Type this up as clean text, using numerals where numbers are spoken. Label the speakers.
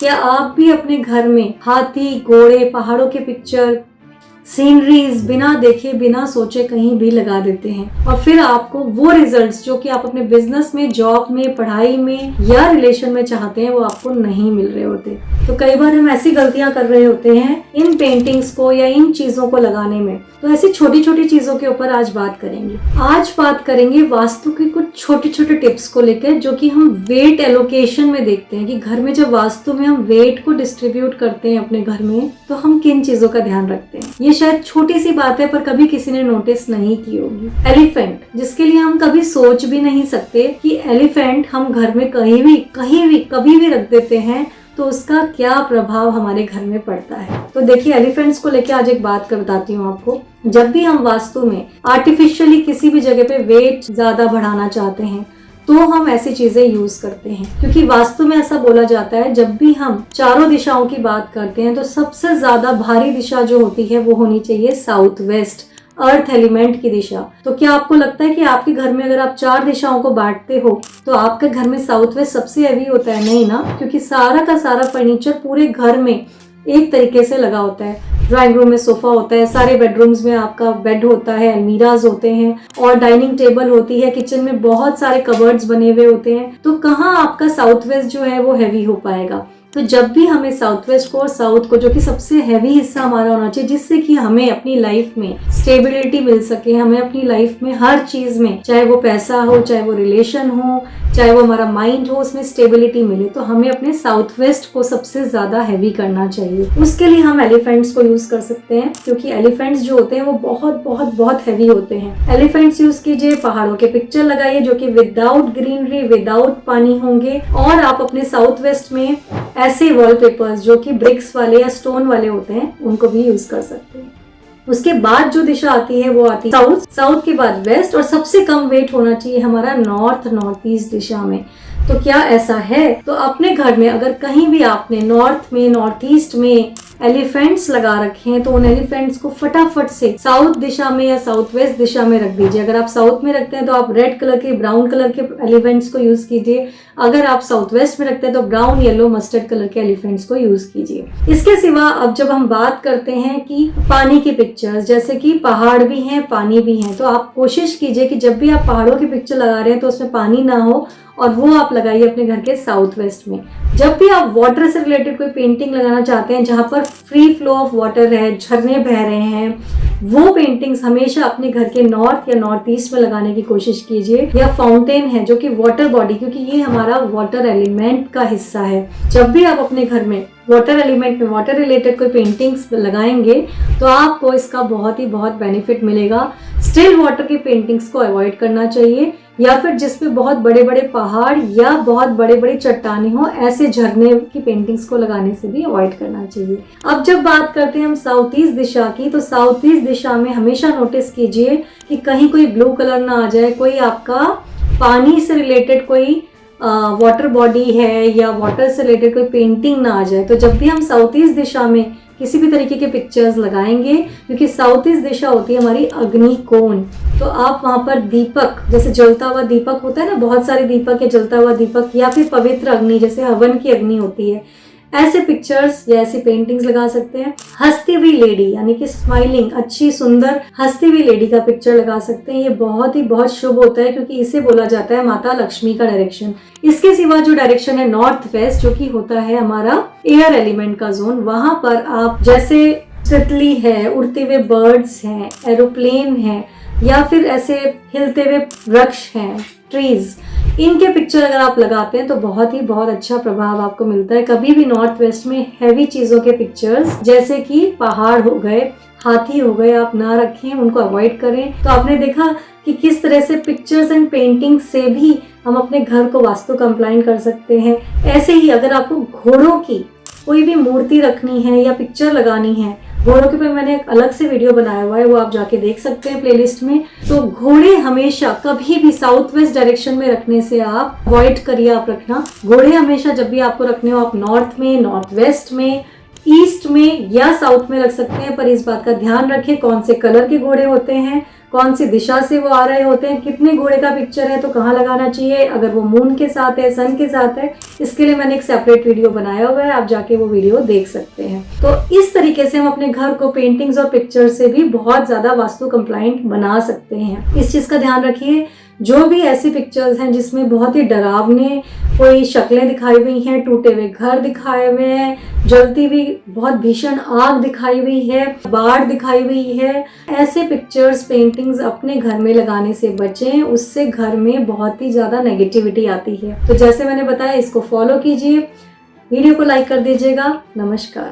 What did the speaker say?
Speaker 1: क्या आप भी अपने घर में हाथी, घोड़े, पहाड़ों के पिक्चर, सीनरीज बिना देखे बिना सोचे कहीं भी लगा देते हैं और फिर आपको वो रिजल्ट्स जो कि आप अपने बिजनेस में, जॉब में, पढ़ाई में या रिलेशन में चाहते हैं वो आपको नहीं मिल रहे होते। तो कई बार हम ऐसी गलतियां कर रहे होते हैं इन पेंटिंग्स को या इन चीजों को लगाने में। तो ऐसी छोटी छोटी चीजों के ऊपर आज बात करेंगे। आज बात करेंगे वास्तु की कुछ छोटे छोटे टिप्स को लेकर, जो कि हम वेट एलोकेशन में देखते हैं कि घर में जब वास्तु में हम वेट को डिस्ट्रीब्यूट करते हैं अपने घर में तो हम किन चीजों का ध्यान रखते हैं। ये शायद छोटी सी बात है पर कभी किसी ने नोटिस नहीं की होगी। एलिफेंट, जिसके लिए हम कभी सोच भी नहीं सकते कि एलिफेंट हम घर में कहीं भी कभी भी रख देते हैं तो उसका क्या प्रभाव हमारे घर में पड़ता है। तो देखिए, एलिफेंट्स को लेकर आज एक बात बताती हूँ आपको। जब भी हम वास्तु में आर्टिफिशियली किसी भी जगह पे वेट ज्यादा बढ़ाना चाहते हैं तो हम ऐसी चीजें यूज करते हैं, क्योंकि वास्तु में ऐसा बोला जाता है जब भी हम चारों दिशाओं की बात करते हैं तो सबसे ज्यादा भारी दिशा जो होती है वो होनी चाहिए साउथ वेस्ट, अर्थ एलिमेंट की दिशा। तो क्या आपको लगता है कि आपके घर में अगर आप 4 दिशाओं को बांटते हो तो आपके घर में साउथ वेस्ट सबसे हैवी होता है? नहीं ना, क्योंकि सारा का सारा फर्नीचर पूरे घर में एक तरीके से लगा होता है। ड्राइंग रूम में सोफा होता है, सारे बेडरूम्स में आपका बेड होता है, अलमीराज होते हैं और डाइनिंग टेबल होती है, किचन में बहुत सारे कबर्ड्स बने हुए होते हैं। तो कहाँ आपका साउथ वेस्ट जो है वो हैवी हो पाएगा? तो जब भी हमें साउथ वेस्ट को और साउथ को, जो कि सबसे हैवी हिस्सा हमारा होना चाहिए, जिससे कि हमें अपनी लाइफ में स्टेबिलिटी मिल सके, हमें अपनी लाइफ में हर चीज में, चाहे वो पैसा हो, चाहे वो रिलेशन हो, चाहे वो हमारा माइंड हो, उसमें स्टेबिलिटी मिले, तो हमें अपने साउथ वेस्ट को सबसे ज्यादा हैवी करना चाहिए। उसके लिए हम एलिफेंट्स को यूज कर सकते हैं, क्योंकि एलिफेंट्स जो होते हैं वो बहुत बहुत बहुत हैवी होते हैं। एलिफेंट्स यूज कीजिए, पहाड़ों के पिक्चर लगाइए जो कि विदाउट ग्रीनरी, विदाउट पानी होंगे, और आप अपने साउथ वेस्ट में ऐसे वॉलपेपर्स जो कि ब्रिक्स वाले या स्टोन वाले होते हैं उनको भी यूज कर सकते हैं। उसके बाद जो दिशा आती है वो आती है साउथ, साउथ के बाद वेस्ट, और सबसे कम वेट होना चाहिए हमारा नॉर्थ, नॉर्थ ईस्ट दिशा में। तो क्या ऐसा है? तो अपने घर में अगर कहीं भी आपने नॉर्थ में, नॉर्थ ईस्ट में एलिफेंट्स लगा रखे हैं तो उन एलिफेंट्स को फटाफट से साउथ दिशा में या साउथ वेस्ट दिशा में रख दीजिए। अगर आप साउथ में रखते हैं तो आप रेड कलर के, ब्राउन कलर के एलिफेंट्स को यूज कीजिए। अगर आप साउथ वेस्ट में रखते हैं तो ब्राउन, येलो, मस्टर्ड कलर के एलिफेंट्स को यूज कीजिए। इसके सिवा अब जब हम बात करते हैं कि पानी की पिक्चर्स, जैसे कि पहाड़ भी हैं, पानी भी हैं, तो आप कोशिश कीजिए कि जब भी आप पहाड़ों की पिक्चर लगा रहे हैं तो उसमें पानी ना हो, और वो आप लगाइए अपने घर के साउथ वेस्ट में। जब भी आप वाटर से रिलेटेड कोई पेंटिंग लगाना चाहते हैं जहां पर फ्री फ्लो ऑफ वाटर है, झरने बह रहे हैं, वो पेंटिंग्स हमेशा अपने घर के नॉर्थ या नॉर्थ ईस्ट में लगाने की कोशिश कीजिए। या फाउंटेन है जो कि वाटर बॉडी, क्योंकि ये हमारा वाटर एलिमेंट का हिस्सा है। जब भी आप अपने घर में वाटर एलिमेंट में वाटर रिलेटेड कोई पेंटिंग्स लगाएंगे तो आपको इसका बहुत बेनिफिट मिलेगा। स्टिल वाटर की पेंटिंग्स को अवॉइड करना चाहिए, या फिर जिसमें बहुत बड़े बड़े पहाड़ या बहुत बड़े बड़े चट्टानें हो, ऐसे झरने की पेंटिंग्स को लगाने से भी अवॉइड करना चाहिए। अब जब बात करते हैं हम साउथ ईस्ट दिशा की, तो साउथ ईस्ट दिशा में हमेशा नोटिस कीजिए कि कहीं कोई ब्लू कलर ना आ जाए, कोई आपका पानी से रिलेटेड कोई वाटर बॉडी है या वाटर से रिलेटेड कोई पेंटिंग ना आ जाए। तो जब भी हम साउथ ईस्ट दिशा में किसी भी तरीके के पिक्चर्स लगाएंगे, क्योंकि साउथ ईस्ट दिशा होती है हमारी अग्नि कोण, तो आप वहां पर दीपक, जैसे जलता हुआ दीपक होता है ना, बहुत सारे दीपक या जलता हुआ दीपक, या फिर पवित्र अग्नि जैसे हवन की अग्नि होती है, ऐसे पिक्चर्स या ऐसी पेंटिंग्स लगा सकते हैं। हंसती हुई लेडी, यानी कि स्माइलिंग, अच्छी सुंदर हंसती हुई लेडी का पिक्चर लगा सकते हैं। ये बहुत शुभ होता है, क्योंकि इसे बोला जाता है माता लक्ष्मी का डायरेक्शन। इसके सिवा जो डायरेक्शन है नॉर्थ वेस्ट, जो कि होता है हमारा एयर एलिमेंट का जोन, वहां पर आप जैसे तितली है, उड़ते हुए बर्ड्स हैं, एरोप्लेन है, या फिर ऐसे हिलते हुए वृक्ष हैं, ट्रीज, इनके पिक्चर अगर आप लगाते हैं तो बहुत अच्छा प्रभाव आपको मिलता है। कभी भी नॉर्थ वेस्ट में हैवी चीजों के पिक्चर्स, जैसे कि पहाड़ हो गए, हाथी हो गए, आप ना रखें, उनको अवॉइड करें। तो आपने देखा कि किस तरह से पिक्चर्स एंड पेंटिंग से भी हम अपने घर को वास्तु कंप्लाइंट कर सकते हैं। ऐसे ही अगर आपको घोड़ों की कोई भी मूर्ति रखनी है या पिक्चर लगानी है, घोड़ों के पे मैंने एक अलग से वीडियो बनाया हुआ है, वो आप जाके देख सकते हैं प्लेलिस्ट में। तो घोड़े हमेशा कभी भी साउथ वेस्ट डायरेक्शन में रखने से आप अवॉइड करिए आप रखना। घोड़े हमेशा जब भी आपको रखने हो आप नॉर्थ में, नॉर्थ वेस्ट में, ईस्ट में या साउथ में रख सकते हैं, पर इस बात का ध्यान रखें कौन से कलर के घोड़े होते हैं, कौन सी दिशा से वो आ रहे होते हैं, कितने घोड़े का पिक्चर है तो कहाँ लगाना चाहिए, अगर वो मून के साथ है, सन के साथ है, इसके लिए मैंने एक सेपरेट वीडियो बनाया हुआ है, आप जाके वो वीडियो देख सकते हैं। तो इस तरीके से हम अपने घर को पेंटिंग्स और पिक्चर से भी बहुत ज्यादा वास्तु कंप्लाइंट बना सकते हैं। इस चीज का ध्यान रखिए, जो भी ऐसी पिक्चर्स हैं जिसमें बहुत ही डरावने कोई शक्लें दिखाई हुई हैं, टूटे हुए घर दिखाए हुए हैं, जलती हुई बहुत भीषण आग दिखाई हुई है, बाढ़ दिखाई हुई है, ऐसे पिक्चर्स पेंटिंग्स अपने घर में लगाने से बचें, उससे घर में बहुत ही ज्यादा नेगेटिविटी आती है। तो जैसे मैंने बताया, इसको फॉलो कीजिए, वीडियो को लाइक कर दीजिएगा। नमस्कार।